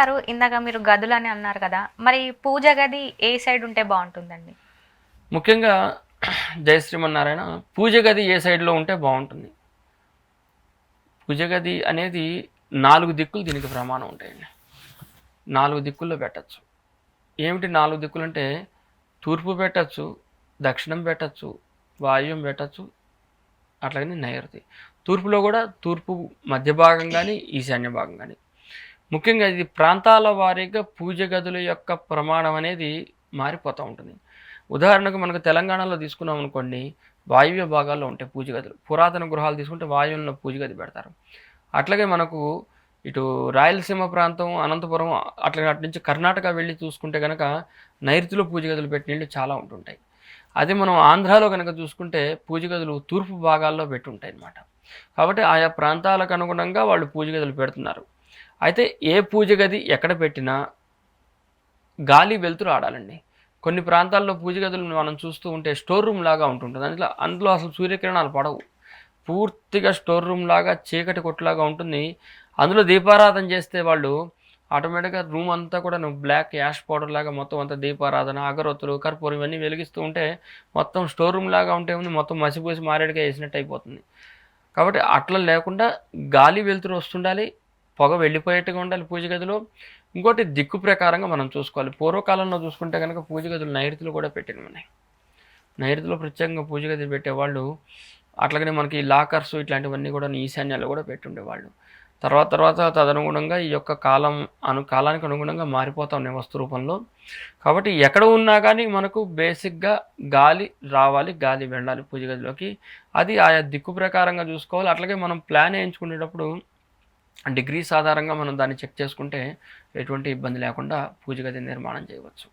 గారు ఇందాక మీరు గదులని అన్నారు కదా! మరి పూజ గది ఏ సైడ్ ఉంటే బావుంటుందండి? ముఖ్యంగా జై శ్రీమన్నారాయణ పూజ గది ఏ సైడ్‌లో ఉంటే బావుంటుంది. పూజ గది అనేది 4 దిక్కులు దీనికి ప్రమాణం ఉంటాయండి. 4 దిక్కుల్లో పెట్టొచ్చు. ఏమిటి 4 దిక్కులంటే తూర్పు పెట్టొచ్చు, దక్షిణం పెట్టొచ్చు, వాయువ్యం పెట్టొచ్చు, అట్లాగనే నైరుతి. తూర్పులో కూడా తూర్పు మధ్య భాగం గానీ, ఈశాన్య భాగం గానీ. ముఖ్యంగా ఇది ప్రాంతాల వారీగా పూజ గదుల యొక్క ప్రమాణం అనేది మారిపోతూ ఉంటుంది. ఉదాహరణకు మనకు తెలంగాణలో తీసుకున్నాం అనుకోండి, వాయువ్య భాగాల్లో ఉంటాయి పూజ గదులు. పురాతన గృహాలు తీసుకుంటే వాయువ్యంలో పూజ గది పెడతారు. అట్లాగే మనకు ఇటు రాయలసీమ ప్రాంతం, అనంతపురం అట్లా అటు నుంచి కర్ణాటక వెళ్ళి చూసుకుంటే కనుక నైరుతిలో పూజ గదులు పెట్టినళ్ళు చాలా ఉంటుంటాయి. అదే మనం ఆంధ్రాలో కనుక చూసుకుంటే పూజ గదులు తూర్పు భాగాల్లో పెట్టి ఉంటాయి అన్నమాట. కాబట్టి ఆయా ప్రాంతాలకు అనుగుణంగా వాళ్ళు పూజ గదులు పెడుతున్నారు. అయితే ఏ పూజ గది ఎక్కడ పెట్టినా గాలి వెలుతురు ఆడాలండి. కొన్ని ప్రాంతాల్లో పూజ గదులను మనం చూస్తూ ఉంటే స్టోర్ రూమ్ లాగా ఉంటుంటుంది. అందులో అసలు సూర్యకిరణాలు పడవు. పూర్తిగా స్టోర్ రూమ్ లాగా చీకటి కొట్టులాగా ఉంటుంది. అందులో దీపారాధన చేస్తే వాళ్ళు ఆటోమేటిక్‌గా రూమ్ అంతా కూడా బ్లాక్ యాష్ పౌడర్ లాగా మొత్తం అంతా దీపారాధన, అగరొత్తులు, కర్పూరం ఇవన్నీ వెలిగిస్తూ ఉంటే మొత్తం స్టోర్ రూమ్ లాగా ఉంటే ఉంది మొత్తం మసిపూసి మారేడుకాయ ఏసినట్టు అయిపోతుంది. కాబట్టి అట్లా లేకుండా గాలి వెలుతురు వస్తుండాలి. పొగ వెళ్ళిపోయేట్టుగా ఉండాలి పూజ గదిలో. ఇంకోటి దిక్కు ప్రకారంగా మనం చూసుకోవాలి. పూర్వకాలంలో చూసుకుంటే గనక పూజ గదులు నైరుతిలో కూడా పెట్టినవున్నాయి. నైరుతిలో ప్రత్యేకంగా పూజ గది పెట్టేవాళ్ళు. అట్లాగనే మనకి లాకర్స్ ఇట్లాంటివన్నీ కూడా ఈశాన్యాల్లో కూడా పెట్టుండేవాళ్ళు. తర్వాత తదనుగుణంగా ఈ యొక్క కాలానికి అనుగుణంగా మారిపోతా ఉన్నాయి వస్తు రూపంలో. కాబట్టి ఎక్కడ ఉన్నా కానీ మనకు బేసిక్‌గా గాలి రావాలి, గాలి వెళ్ళాలి పూజ గదిలోకి. అది ఆయా దిక్కు ప్రకారంగా చూసుకోవాలి. అట్లాగే మనం ప్లాన్ ఏయించుకునేటప్పుడు డిగ్రీస్ ఆధారంగా మనం దాన్ని చెక్ చేసుకుంటే ఎటువంటి ఇబ్బంది లేకుండా పూజ గది నిర్మాణం చేయవచ్చు.